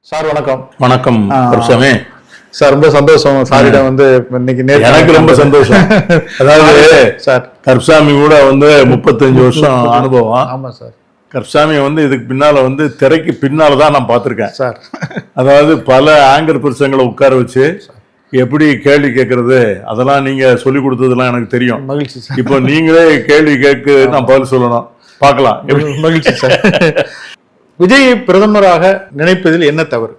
Sir வணக்கம். வணக்கம் Karupsamy. Sir ரொம்ப சந்தோஷம். சாரிடம் வந்து இன்னைக்கு எனக்கு ரொம்ப சந்தோஷம். அதாவது சார் கருப்சாமி கூட வந்து 35 வருஷம் அனுபவம். ஆமா சார். கருப்சாமி வந்து இதுக்கு பின்னால வந்து திரைக்கு பின்னால்தான் நான் பார்த்திருக்கேன் சார். அதாவது பல ஆங்கர் பிரசங்களை உட்கார வச்சு எப்படி கேள்வி கேட்கறது அதெல்லாம் நீங்க சொல்லி கொடுத்ததெல்லாம் எனக்கு தெரியும். மகிழ்ச்சி சார். இப்போ நீங்களே கேள்வி கேட்க நான் பதில் சொல்லணும். பார்க்கலாம். மகிழ்ச்சி சார். விஜய் பிரதமராக நினைப்பதில் என்ன தவறு?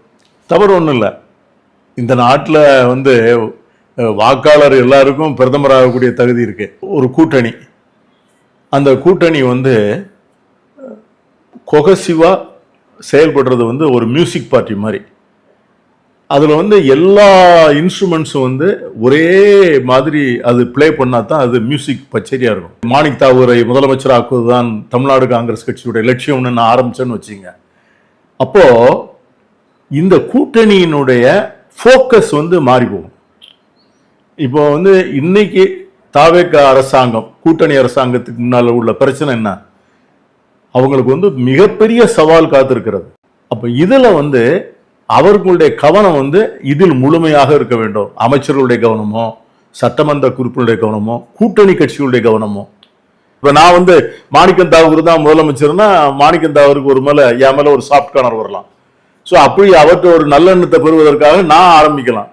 தவறு ஒன்றும் இல்லை. இந்த நாட்டில் வந்து வாக்காளர் எல்லாருக்கும் பிரதமராகக்கூடிய தகுதி இருக்கு. ஒரு கூட்டணி, அந்த கூட்டணி வந்து கொகசிவா செயல்படுறது வந்து ஒரு மியூசிக் பார்ட்டி மாதிரி. அதில் வந்து எல்லா இன்ஸ்ட்ருமெண்ட்ஸும் வந்து ஒரே மாதிரி அது பிளே பண்ணா தான் அது மியூசிக் பச்சரியா இருக்கும். மாணிக் தாகூரை முதலமைச்சர் ஆக்குவதுதான் தமிழ்நாடு காங்கிரஸ் கட்சியுடைய லட்சியம்னு நான் ஆரம்பிச்சேன்னு வச்சுங்க. அப்போ இந்த கூட்டணியினுடைய ஃபோக்கஸ் வந்து மாறி போகும். இப்போ வந்து இன்னைக்கு தாவேக அரசாங்கம், கூட்டணி அரசாங்கத்துக்கு முன்னால் உள்ள பிரச்சனை என்ன? அவங்களுக்கு வந்து மிகப்பெரிய சவால் காத்திருக்கிறது. அப்போ இதில் வந்து அவர்களுடைய கவனம் வந்து இதில் முழுமையாக இருக்க வேண்டும். அமைச்சர்களுடைய கவனமோ, சட்டமன்ற குறிப்பினுடைய கவனமோ, கூட்டணி கட்சிகளுடைய கவனமோ. இப்போ நான் வந்து மாணிக்கம் தாகூர் தான் முதலமைச்சர்னா மாணிக்கம் தாகூருக்கு ஒரு மேல என் மேல ஒரு சாஃப்ட் கார்னர் வரலாம். ஸோ அப்படி அவற்றை ஒரு நல்லெண்ணத்தை பெறுவதற்காக நான் ஆரம்பிக்கலாம்.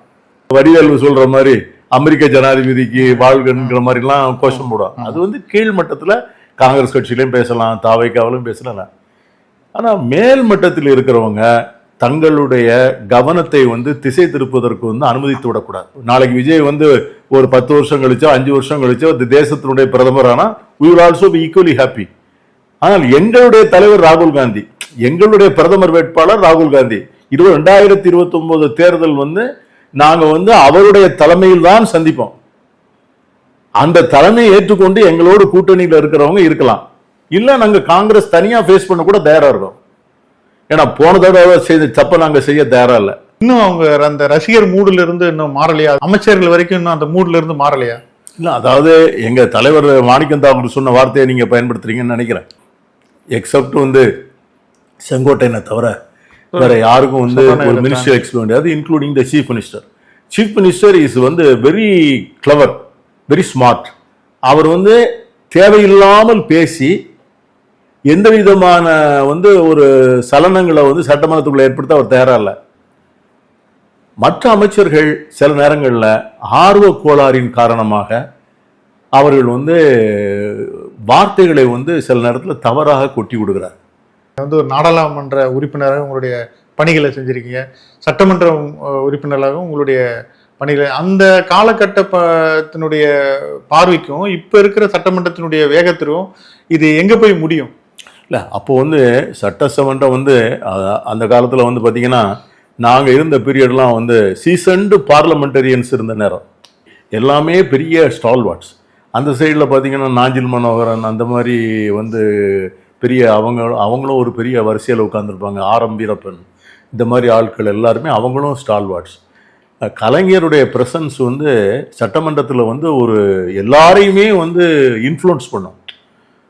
வடிவேலு சொல்ற மாதிரி அமெரிக்க ஜனாதிபதிக்கு வாழ்கிற மாதிரிலாம் கோஷம் போடும். அது வந்து கீழ் மட்டத்தில் காங்கிரஸ் கட்சியிலையும் பேசலாம், தாவேக்காவிலும் பேசலாம். ஆனால் மேல் மட்டத்தில் இருக்கிறவங்க தங்களுடைய கவனத்தை வந்து திசை திருப்பதற்கு வந்து அனுமதித்து விடக்கூடாது. நாளைக்கு விஜய் வந்து ஒரு 10 வருஷம் கழிச்சோ 5 வருஷம் கழிச்சோ இந்த தேசத்தினுடைய பிரதமரானா we will also be equally happy. ஆனால் எங்களுடைய தலைவர் ராகுல் காந்தி, எங்களுடைய பிரதமர் வேட்பாளர் ராகுல் காந்தி 2029 தேர்தல் வந்து நாங்க வந்து அவருடைய தலைமையில் தான் சந்திப்போம். அந்த தலைமையை ஏற்றுக்கொண்டு எங்களோடு கூட்டணியில் இருக்கிறவங்க இருக்கலாம். இல்ல நாங்க காங்கிரஸ் தனியா ஃபேஸ் பண்ண கூட தயாரா இருக்கோம். ஏன்னா போன தடவை செய்த தப்ப நாங்க செய்ய தயாரா இல்ல. இன்னும் அவங்க அந்த ரசிகர் மூடுல இருந்து இன்னும் மாறலையா? அமைச்சர்கள் வரைக்கும் இன்னும் அந்த மூடுல இருந்து மாறலையா? இல்ல, அதாவது எங்க தலைவர் மாணிக்கம் தாகூர் சொன்ன வார்த்தையை நீங்க பயன்படுத்துறீங்கன்னு நினைக்கிறேன். எக்ஸப்ட் வந்து செங்கோட்டையனை தவிர வேற யாருக்கும் வந்து ஒரு மினிஸ்டர் எக்ஸ்பிளைன் முடியாது, including the chief minister. Chief minister is வந்து வெரி கிளவர், வெரி ஸ்மார்ட். அவர் வந்து தேவையில்லாமல் பேசி எந்த விதமான வந்து ஒரு சலனங்களை வந்து சட்டமன்றத்துக்குள்ள ஏற்படுத்த அவர் தயாரா இல்லை. மற்ற அமைச்சர்கள் சில நேரங்களில் ஆர்வ கோளாறின் காரணமாக அவர்கள் வந்து வார்த்தைகளை வந்து சில நேரத்தில் தவறாக கொட்டி விடுகிறார். வந்து ஒரு நாடாளுமன்ற உறுப்பினராக உங்களுடைய பணிகளை செஞ்சிருக்கீங்க, சட்டமன்ற உறுப்பினராக உங்களுடைய பணிகளை, அந்த காலகட்டத்தினுடைய பார்வைக்கும் இப்போ இருக்கிற சட்டமன்றத்தினுடைய வேகத்திற்கும் இது எங்கே போய் முடியும்? இல்லை, அப்போ வந்து சட்டசமன்றம் வந்து அந்த காலத்தில் வந்து பார்த்தீங்கன்னா நாங்கள் இருந்த பீரியட்லாம் வந்து சீசன்டு பார்லமெண்டரியன்ஸ் இருந்த நேரம். எல்லாமே பெரிய ஸ்டால்வார்ட்ஸ். அந்த சைடில் பார்த்தீங்கன்னா நாஞ்சில் மனோகரன் அந்த மாதிரி வந்து பெரிய அவங்களும் ஒரு பெரிய வரிசையில் உட்காந்துருப்பாங்க. ஆர்.எம். வீரப்பன் இந்த மாதிரி ஆட்கள் எல்லாருமே அவங்களும் ஸ்டால்வார்ட்ஸ். கலைஞருடைய ப்ரெசன்ஸ் வந்து சட்டமன்றத்தில் வந்து ஒரு எல்லாரையுமே வந்து இன்ஃப்ளூயன்ஸ் பண்ணும்.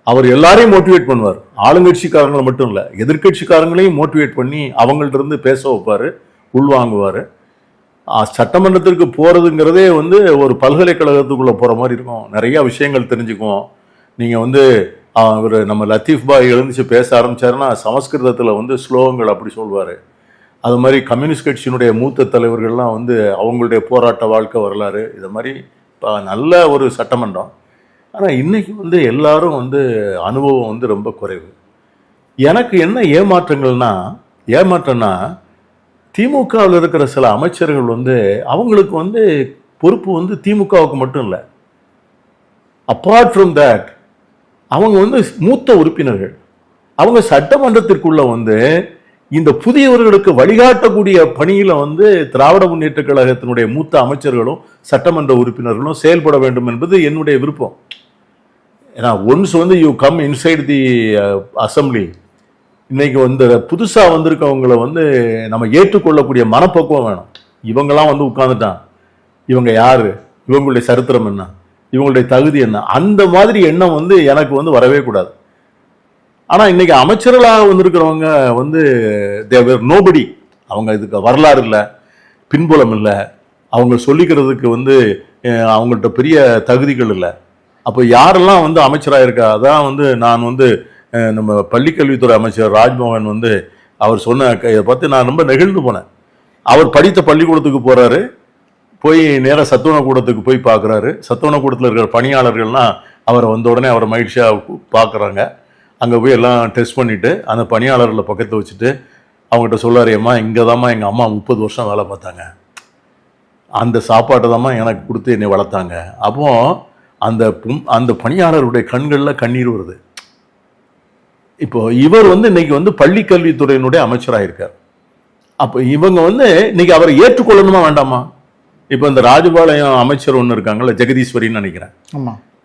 அவர் எல்லாரையும் மோட்டிவேட் பண்ணுவார். ஆளுங்கட்சிக்காரங்களை மட்டும் இல்லை, எதிர்கட்சிக்காரங்களையும் மோட்டிவேட் பண்ணி அவங்கள்ட்ட இருந்து பேச வைப்பார், உள்வாங்குவார். சட்டமன்றத்திற்கு போகிறதுங்கிறதே வந்து ஒரு பல்கலைக்கழகத்துக்குள்ளே போகிற மாதிரி இருக்கும். நிறையா விஷயங்கள் தெரிஞ்சுக்குவோம். நீங்கள் வந்து அவர் நம்ம லத்தீஃப் பாய் எழுந்துச்சு பேச ஆரம்பித்தாருன்னா சமஸ்கிருதத்தில் வந்து ஸ்லோகங்கள் அப்படி சொல்வார். அது மாதிரி கம்யூனிஸ்ட் கட்சியினுடைய மூத்த தலைவர்கள்லாம் வந்து அவங்களுடைய போராட்ட வாழ்க்கை வரலாறு, இது மாதிரி நல்ல ஒரு சட்டமன்றம். ஆனால் இன்னைக்கு வந்து எல்லாரும் வந்து அனுபவம் வந்து ரொம்ப குறைவு. எனக்கு என்ன ஏமாற்றம்னா திமுகவில் இருக்கிற சில அமைச்சர்கள் வந்து அவங்களுக்கு வந்து பொறுப்பு வந்து திமுகவுக்கு மட்டும் இல்லை. அப்பார்ட் ஃப்ரம் தேட் அவங்க வந்து மூத்த உறுப்பினர்கள். அவங்க சட்டமன்றத்திற்குள்ள வந்து இந்த புதியவர்களுக்கு வழிகாட்டக்கூடிய பணியில வந்து திராவிட முன்னேற்ற கழகத்தினுடைய மூத்த அமைச்சர்களும் சட்டமன்ற உறுப்பினர்களும் செயல்பட வேண்டும் என்பது என்னுடைய விருப்பம். ஏன்னா ஒன்ஸ் வந்து you come inside the assembly, இன்னைக்கு வந்து புதுசாக வந்திருக்கவங்களை வந்து நம்ம ஏற்றுக்கொள்ளக்கூடிய மனப்பக்குவம் வேணும். இவங்கெல்லாம் வந்து உட்கார்ந்துட்டான், இவங்க யாரு, இவங்களுடைய சரித்திரம் என்ன, இவங்களுடைய தகுதி என்ன, அந்த மாதிரி எண்ணம் வந்து எனக்கு வந்து வரவே கூடாது. ஆனால் இன்னைக்கு அமைச்சர்களாக வந்திருக்கிறவங்க வந்து தேவர் நோபடி, அவங்க இதுக்கு வரலாறு இல்லை, பின்புலம் இல்லை, அவங்க சொல்லிக்கிறதுக்கு வந்து அவங்கள்ட்ட பெரிய தகுதிகள் இல்லை. அப்போ யாரெல்லாம் வந்து அமைச்சராக இருக்கா, அதான் வந்து நான் வந்து நம்ம பள்ளிக்கல்வித்துறை அமைச்சர் ராஜ்மோகன் வந்து அவர் சொன்ன இதை பார்த்து நான் ரொம்ப நெகிழ்ந்து போனேன். அவர் படித்த பள்ளிக்கூடத்துக்கு போகிறாரு, போய் நேராக சத்துணவு கூடத்துக்கு போய் பார்க்குறாரு. சத்துணவு கூடத்தில் இருக்கிற பணியாளர்கள்லாம் அவரை வந்த உடனே அவரை மகிழ்ச்சியாக பார்க்குறாங்க. அங்கே போய் எல்லாம் டெஸ்ட் பண்ணிவிட்டு அந்த பணியாளர்களை பக்கத்தில் வச்சுட்டு அவங்ககிட்ட சொல்லாரு, அம்மா இங்கே தாம்மா எங்கள் அம்மா 30 வருஷம் வேலை பார்த்தாங்க, அந்த சாப்பாட்டை தாம்மா எனக்கு கொடுத்து என்னை வளர்த்தாங்க. அப்போ அந்த பணியாளருடைய கண்களில் கண்ணீர் வருது. இப்போ இவர் வந்து இன்னைக்கு வந்து பள்ளிக்கல்வித்துறையினுடைய அமைச்சராக இருக்கார். அப்போ இவங்க வந்து இன்னைக்கு அவரை ஏற்றுக்கொள்ளணுமா வேண்டாமா? இப்போ இந்த ராஜபாளையம் அமைச்சர் ஒன்று இருக்காங்கல்ல, ஜெகதீஸ்வரின்னு நினைக்கிறேன்.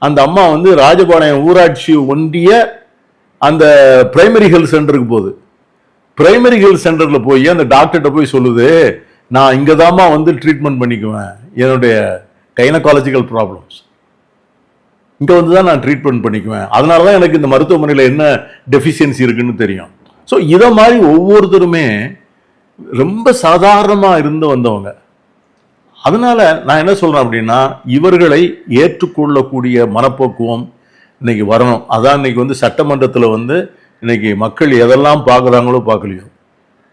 அந்த அம்மா வந்து ராஜபாளையம் ஊராட்சி ஒன்றிய அந்த பிரைமரி ஹெல்த் சென்டருக்கு போகுது. பிரைமரி ஹெல்த் சென்டரில் போய் அந்த டாக்டர்கிட்ட போய் சொல்லுது, நான் இங்கே தாம்மா வந்து ட்ரீட்மெண்ட் பண்ணிக்குவேன், என்னுடைய கைனகாலஜிக்கல் ப்ராப்ளம்ஸ் இங்கே வந்து தான் நான் ட்ரீட்மெண்ட் பண்ணிக்குவேன், அதனால தான் எனக்கு இந்த மருத்துவமனையில் என்ன டெஃபிஷியன்சி இருக்குன்னு தெரியும். ஸோ இதை மாதிரி ஒவ்வொருத்தருமே ரொம்ப சாதாரணமாக இருந்து வந்தவங்க. அதனால நான் என்ன சொல்றேன் அப்படின்னா, இவர்களை ஏற்றுக்கொள்ளக்கூடிய மனப்போக்குவம் இன்னைக்கு வரணும். அதான் இன்னைக்கு வந்து சட்டமன்றத்தில் வந்து இன்னைக்கு மக்கள் எதெல்லாம் பார்க்குறாங்களோ பார்க்கலையோ,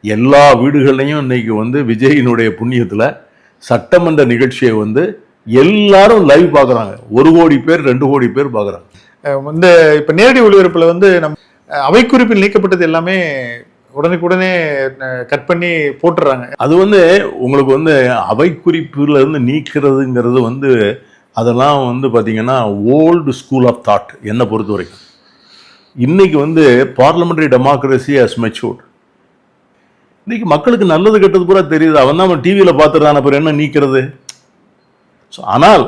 எல்லா வீடுகள்லையும் இன்னைக்கு வந்து விஜயினுடைய புண்ணியத்தில் சட்டமன்ற நிகழ்ச்சியை வந்து எல்லாரும் லைவ் பார்க்குறாங்க. 1 கோடி பேர் 2 கோடி பேர் பார்க்குறாங்க. இந்த இப்போ நேரடி ஒளிபரப்பில் வந்து நம்ம அவைக்குறிப்பில் நீக்கப்பட்டது எல்லாமே உடனே கட் பண்ணி போட்டுறாங்க. அது வந்து உங்களுக்கு வந்து அவை குறிப்புல இருந்து நீக்கிறதுங்கிறது வந்து அதெல்லாம் வந்து பார்த்தீங்கன்னா ஓல்டு ஸ்கூல் ஆஃப் தாட். என்னை பொறுத்த வரைக்கும் இன்னைக்கு வந்து பார்லிமெண்டரி டெமோக்ரஸி ஹஸ் மெச்சூர்ட். இன்னைக்கு மக்களுக்கு நல்லது கெட்டது பூரா தெரியுது. அவன் தான் டிவியில் பார்த்துருந்தான அப்புறம் என்ன நீக்கிறது? ஸோ ஆனால்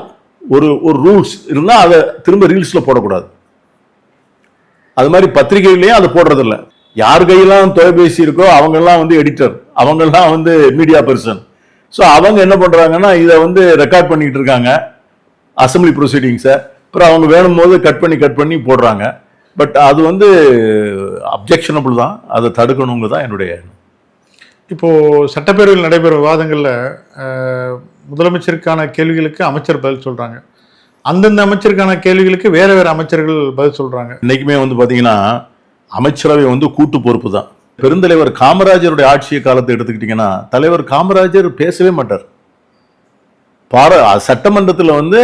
ஒரு ரூல்ஸ் இருந்தால் அதை திரும்ப ரீல்ஸில் போடக்கூடாது. அது மாதிரி பத்திரிகையிலேயே அதை போடுறதில்ல. யார் கையெல்லாம் தொலைபேசி இருக்கோ அவங்கெல்லாம் வந்து எடிட்டர், அவங்கெல்லாம் வந்து மீடியா பர்சன். ஸோ அவங்க என்ன பண்ணுறாங்கன்னா இதை வந்து ரெக்கார்ட் பண்ணிக்கிட்டு இருக்காங்க அசம்பிளி ப்ரொசீடிங்ஸை. அப்புறம் அவங்க வேணும் போது கட் பண்ணி போடுறாங்க. பட் அது வந்து அப்ஜெக்ஷனபிள் தான், அதை தடுக்கணுங்க தான் என்னுடைய எண்ணம். இப்போது சட்டப்பேரவையில் நடைபெறும் விவாதங்களில் முதலமைச்சருக்கான கேள்விகளுக்கு அமைச்சர் பதில் சொல்கிறாங்க, அந்தந்த அமைச்சருக்கான கேள்விகளுக்கு வேறு அமைச்சர்கள் பதில் சொல்கிறாங்க. இன்றைக்குமே வந்து பார்த்தீங்கன்னா அமைச்சரவை வந்து கூட்டு பொறுப்பு தான். பெருந்தலைவர் காமராஜருடைய ஆட்சிய காலத்தை எடுத்துக்கிட்டிங்கன்னா தலைவர் காமராஜர் பேசவே மாட்டார். சட்டமன்றத்தில் வந்து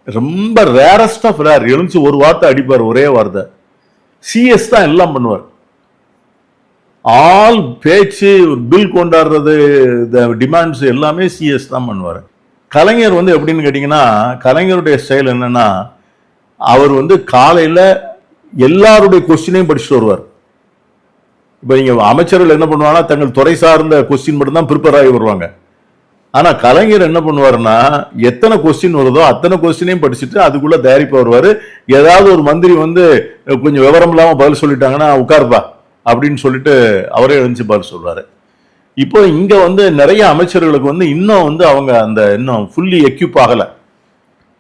ரொம்ப ரேரஸ்ட் ஆஃப் ரேர் எழுந்து ஒரு வார்த்தை அடிப்பார், ஒரே வார்த்தை. சிஎஸ் தான் எல்லாம் பண்ணுவார். ஆல் பேச்சு, பில் கொண்டாடுறது, டிமாண்ட்ஸ் எல்லாமே சிஎஸ் தான் பண்ணுவார். கலைஞர் வந்து எப்படின்னு கேட்டிங்கன்னா, கலைஞருடைய ஸ்டைல் என்னன்னா, அவர் வந்து காலையில் எல்லாருடைய கொஸ்டினையும் படிச்சுட்டு வருவார். இப்போ நீங்கள் அமைச்சர்கள் என்ன பண்ணுவாங்கன்னா தங்கள் துறை சார்ந்த கொஸ்டின் மட்டும்தான் ப்ரிப்பேர் ஆகி வருவாங்க. ஆனால் கலைஞர் என்ன பண்ணுவார்னா, எத்தனை கொஸ்டின் வருதோ அத்தனை கொஸ்டினையும் படிச்சுட்டு அதுக்குள்ளே தயாரிப்பு வருவார். ஏதாவது ஒரு மந்திரி வந்து கொஞ்சம் விவரம் இல்லாமல் பதில் சொல்லிட்டாங்கன்னா உட்கார்ப்பா அப்படின்னு சொல்லிட்டு அவரே எழுந்து பதில் சொல்வார். இப்போ இங்கே வந்து நிறைய அமைச்சர்களுக்கு வந்து இன்னும் வந்து அவங்க அந்த இன்னும் ஃபுல்லி எக்யூப் ஆகலை.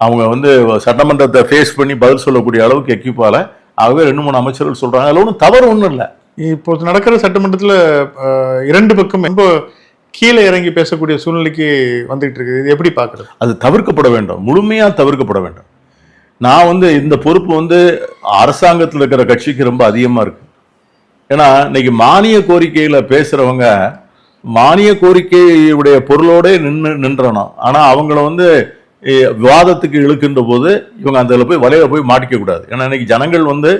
அவங்க வந்து சட்டமன்றத்தை ஃபேஸ் பண்ணி பதில் சொல்லக்கூடிய அளவுக்கு எக்யூப் ஆகலை. ஆகவே 2-3 அமைச்சர்கள் சொல்கிறாங்க. அதில் ஒன்றும் தவறு ஒன்றும் இல்லை. இப்போ நடக்கிற சட்டமன்றத்தில் 2 பக்கம் ரொம்ப கீழே இறங்கி பேசக்கூடிய சூழ்நிலைக்கு வந்துகிட்டு இருக்குது. இது எப்படி பார்க்குறது? அது தவிர்க்கப்பட வேண்டும், முழுமையாக தவிர்க்கப்பட வேண்டும். நான் வந்து இந்த பொறுப்பு வந்து அரசாங்கத்தில் இருக்கிற கட்சிக்கு ரொம்ப அதிகமாக இருக்கு. ஏன்னா இன்னைக்கு மானிய கோரிக்கையில் பேசுகிறவங்க மானிய கோரிக்கையுடைய பொருளோடே நின்றணும். ஆனால் அவங்கள வந்து விவாதத்துக்கு இழுக்கின்ற போது இவங்க அந்த போய் வலையில போய் மாட்டிக்க கூடாது. ஏன்னா இன்னைக்கு ஜனங்கள் வந்து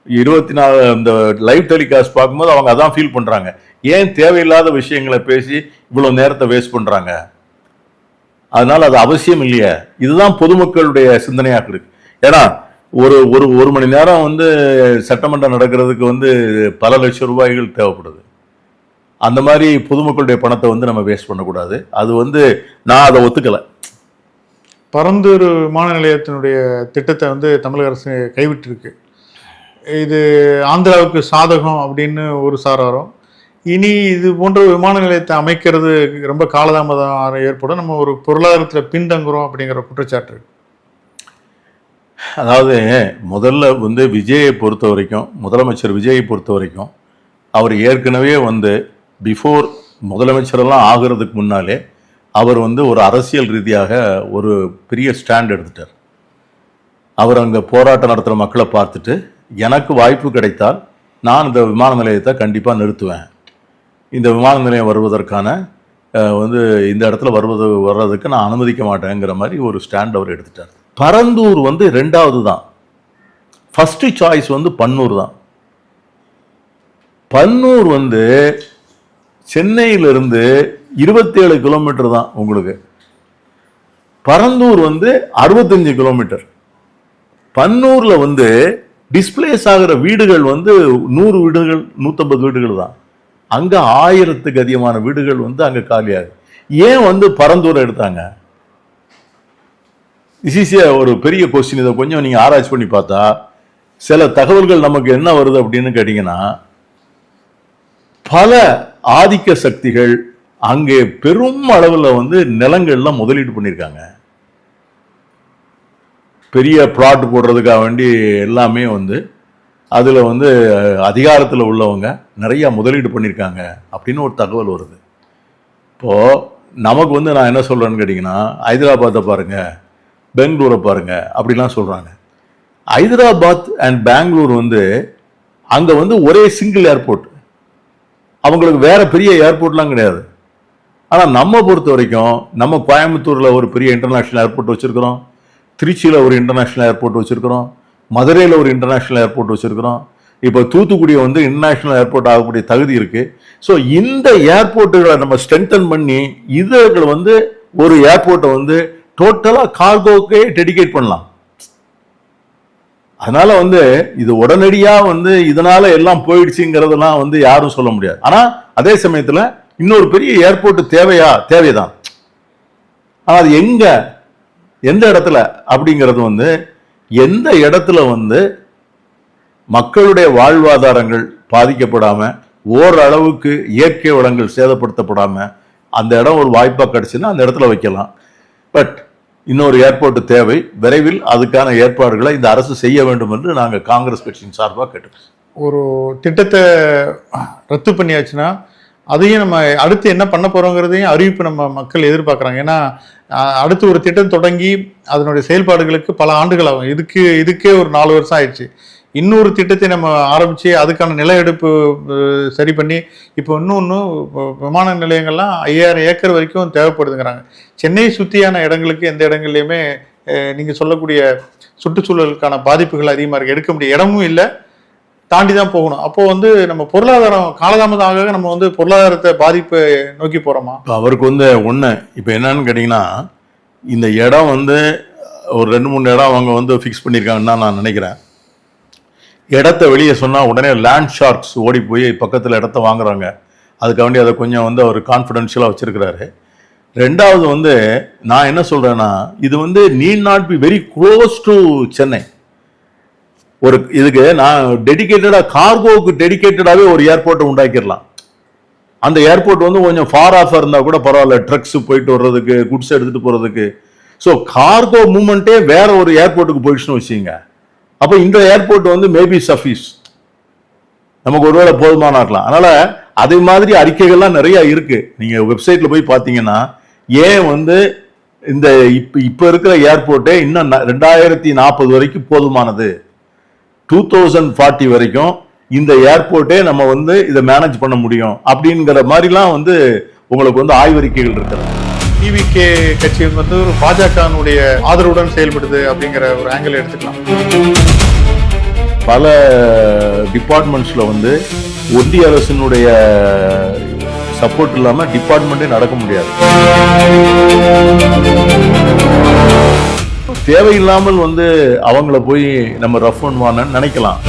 24 இந்த லைவ் டெலிகாஸ்ட் பார்க்கும்போது அவங்க அதான் ஃபீல் பண்றாங்க. ஏன் தேவையில்லாத விஷயங்களை பேசி இவ்வளவு நேரத்தை வேஸ்ட் பண்றாங்க? அதனால அது அவசியம் இல்லையா? இதுதான் பொதுமக்களுடைய சிந்தனையாக இருக்கு. ஏன்னா ஒரு மணி நேரம் வந்து சட்டமன்றம் நடக்கிறதுக்கு வந்து பல லட்சம் ரூபாய்கள் தேவைப்படுது. அந்த மாதிரி பொதுமக்களுடைய பணத்தை வந்து நம்ம வேஸ்ட் பண்ணக்கூடாது. அது வந்து நான் அதை ஒத்துக்கலை. பரந்தூர் விமான நிலையத்தினுடைய திட்டத்தை வந்து தமிழக அரசு கைவிட்டிருக்கு. இது ஆந்திராவுக்கு சாதகம் அப்படின்னு ஒரு சாராரும், இனி இது போன்ற விமான நிலையத்தை அமைக்கிறது ரொம்ப காலதாமதம் ஏற்படும், நம்ம ஒரு பொருளாதாரத்தில் பின்தங்குறோம் அப்படிங்கிற குற்றச்சாட்டு இருக்கு. அதாவது முதல்ல வந்து விஜயை பொறுத்த வரைக்கும், முதலமைச்சர் விஜயை பொறுத்த வரைக்கும் அவர் ஏற்கனவே வந்து பிஃபோர் முதலமைச்சரெல்லாம் ஆகிறதுக்கு முன்னாலே அவர் வந்து ஒரு அரசியல் ரீதியாக ஒரு பெரிய ஸ்டாண்ட் எடுத்துட்டார். அவர் அங்கே போராட்டம் நடத்துகிற மக்களை பார்த்துட்டு, எனக்கு வாய்ப்பு கிடைத்தால் நான் இந்த விமான நிலையத்தை கண்டிப்பாக நிறுத்துவேன், இந்த விமான நிலையம் வருவதற்கான வந்து இந்த இடத்துல வர்றதுக்கு நான் அனுமதிக்க மாட்டேங்கிற மாதிரி ஒரு ஸ்டாண்ட் அவர் எடுத்துட்டார். பரந்தூர் வந்து 2வது தான். ஃபர்ஸ்ட் சாய்ஸ் வந்து பன்னூர் தான். பன்னூர் வந்து சென்னையிலிருந்து 27 கிலோமீட்டர் தான் உங்களுக்கு. பரந்தூர் வந்து 65 கிலோமீட்டர். பன்னூர்ல வந்து டிஸ்பிளேஸ் ஆகிற வீடுகள் வந்து 100 வீடுகள் 150 வீடுகள் தான். அங்க 1000க்கு அதிகமான வீடுகள் வந்து அங்க காலியாகுது. ஏன் வந்து பரந்தூரை எடுத்தாங்க? ஒரு பெரிய கொஸ்டின். இதை கொஞ்சம் நீங்க ஆராய்ச்சி பண்ணி பார்த்தா சில தகவல்கள் நமக்கு என்ன வருது அப்படின்னு கேட்டீங்கன்னா, பல ஆதிக்க சக்திகள் அங்கே பெரும் அளவில் வந்து நிலங்கள்ல முதலீடு பண்ணியிருக்காங்க. பெரிய பிளாட் போடுறதுக்காக வேண்டி எல்லாமே வந்து அதில் வந்து அதிகாரத்தில் உள்ளவங்க நிறைய முதலீடு பண்ணியிருக்காங்க அப்படின்னு ஒரு தகவல் வருது. இப்போது நமக்கு வந்து நான் என்ன சொல்கிறேன்னு கேட்டிங்கன்னா, ஹைதராபாத்தை பாருங்கள், பெங்களூரை பாருங்கள் அப்படிலாம் சொல்கிறாங்க. ஹைதராபாத் அண்ட் பெங்களூர் வந்து அங்கே வந்து ஒரே சிங்கிள் ஏர்போர்ட், அவங்களுக்கு வேற பெரிய ஏர்போர்ட்லாம் கிடையாது. ஆனால் நம்ம பொறுத்த வரைக்கும் நம்ம கோயம்புத்தூரில் ஒரு பெரிய இன்டர்நேஷ்னல் ஏர்போர்ட் வச்சுருக்கிறோம், திருச்சியில் ஒரு இன்டர்நேஷ்னல் ஏர்போர்ட் வச்சுருக்கிறோம், மதுரையில் ஒரு இன்டர்நேஷ்னல் ஏர்போர்ட் வச்சுருக்கிறோம், இப்போ தூத்துக்குடி வந்து இன்டர்நேஷ்னல் ஏர்போர்ட் ஆகக்கூடிய தகுதி இருக்குது. ஸோ இந்த ஏர்போர்ட்டுகளை நம்ம ஸ்ட்ரென்தன் பண்ணி இதுகள் வந்து ஒரு ஏர்போர்ட்டை வந்து டோட்டலாக கார்கோக்கே டெடிகேட் பண்ணலாம். அதனால வந்து இது உடனடியாக வந்து இதனால எல்லாம் போயிடுச்சுங்கிறதெல்லாம் வந்து யாரும் சொல்ல முடியாது. ஆனால் அதே சமயத்தில் இன்னொரு பெரிய ஏர்போர்ட் தேவைதான். ஆனால் அது எந்த இடத்துல அப்படிங்கிறது வந்து, எந்த இடத்துல வந்து மக்களுடைய வாழ்வாதாரங்கள் பாதிக்கப்படாம, ஓரளவுக்கு இயற்கை வளங்கள் சேதப்படுத்தப்படாம அந்த இடம் ஒரு வாய்ப்பா கிடைச்சுன்னா அந்த இடத்துல வைக்கலாம். பட் இன்னொரு ஏர்போர்ட் தேவை. விரைவில் அதுக்கான ஏற்பாடுகளை இந்த அரசு செய்ய வேண்டும் என்று நாங்கள் காங்கிரஸ் கட்சியின் சார்பாக கேட்டுக்கிறோம். ஒரு திட்டத்தை ரத்து பண்ணியாச்சுன்னா அதையும் நம்ம அடுத்து என்ன பண்ண போறோங்கிறதையும் அறிவிப்பு நம்ம மக்கள் எதிர்பார்க்குறாங்க. ஏன்னா அடுத்து ஒரு திட்டம் தொடங்கி அதனுடைய செயல்பாடுகளுக்கு பல ஆண்டுகள் ஆகும். இதுக்கே ஒரு 4 வருஷம் ஆயிடுச்சு. இன்னொரு திட்டத்தை நம்ம ஆரம்பிச்சு அதுக்கான நில எடுப்பு சரி பண்ணி இப்போ இன்னொன்று விமான நிலையங்கள்லாம் 5000 ஏக்கர் வரைக்கும் தேவைப்படுதுங்கிறாங்க. சென்னையை சுற்றியான இடங்களுக்கு எந்த இடங்கள்லையுமே நீங்கள் சொல்லக்கூடிய சுற்றுச்சூழலுக்கான பாதிப்புகள் அதிகமாக இருக்குது. எடுக்க முடிய இடமும் இல்லை, தாண்டி தான் போகணும். அப்போ வந்து நம்ம பொருளாதாரம் காலதாமதம் ஆக நம்ம வந்து பொருளாதாரத்தை பாதிப்பை நோக்கி போகிறோமா? அவருக்கு வந்து ஒன்று இப்போ என்னன்னு கேட்டிங்கன்னா, இந்த இடம் வந்து ஒரு 2-3 இடம் அவங்க வந்து ஃபிக்ஸ் பண்ணியிருக்காங்கன்னு தான் நான் நினைக்கிறேன். இடத்த வெளியே சொன்னால் உடனே லேண்ட் ஷார்க்ஸ் ஓடி போய் பக்கத்தில் இடத்த வாங்குறாங்க. அதுக்காக வேண்டி அதை கொஞ்சம் வந்து அவர் கான்ஃபிடென்ஷியலாக வச்சுருக்கிறாரு. 2வது வந்து நான் என்ன சொல்கிறேன்னா, இது வந்து need not be very close to Chennai. இதுக்கு நான் டெடிகேட்டடாக கார்கோவுக்கு டெடிகேட்டடாகவே ஒரு ஏர்போர்ட்டை உண்டாக்கிடலாம். அந்த ஏர்போர்ட் வந்து கொஞ்சம் ஃபார் ஆஃபாக இருந்தால் கூட பரவாயில்ல, ட்ரக்ஸ் போயிட்டு வர்றதுக்கு, குட்ஸ் எடுத்துகிட்டு போகிறதுக்கு. ஸோ கார்கோ மூவ்மெண்ட்டே வேற ஒரு ஏர்போர்ட்டுக்கு போயிடுச்சுன்னு வச்சுங்க. அப்போ இந்த ஏர்போர்ட் வந்து மேபி சஃபீஸ், நமக்கு ஒருவேளை போதுமான இருக்கலாம். அதனால அதே மாதிரி அறிக்கைகள்லாம் நிறைய இருக்கு. நீங்க வெப்சைட்ல போய் பார்த்தீங்கன்னா, ஏன் வந்து இந்த இப்ப இருக்கிற ஏர்போர்ட்டே இன்னும் 2040 வரைக்கும் போதுமானது, 2040 வரைக்கும் இந்த ஏர்போர்ட்டே நம்ம வந்து இதை மேனேஜ் பண்ண முடியும் அப்படிங்கிற மாதிரிலாம் வந்து உங்களுக்கு வந்து ஆய்வறிக்கைகள் இருக்கிறது. டிவிகே கட்சி வந்து ஒரு பாஜகனுடைய ஆதரவுடன் செயல்படுது அப்படிங்கிற ஒரு ஆங்கிள் எடுத்துக்கலாம். பல டிபார்ட்மெண்ட்ஸ்ல வந்து ஒன்றிய அரசினுடைய சப்போர்ட் இல்லாம டிபார்ட்மெண்ட்டே நடக்க முடியாது. தேவையில்லாமல் வந்து அவங்கள போய் நம்ம ரஃப் பண்ணுவான்னு நினைக்கலாம்.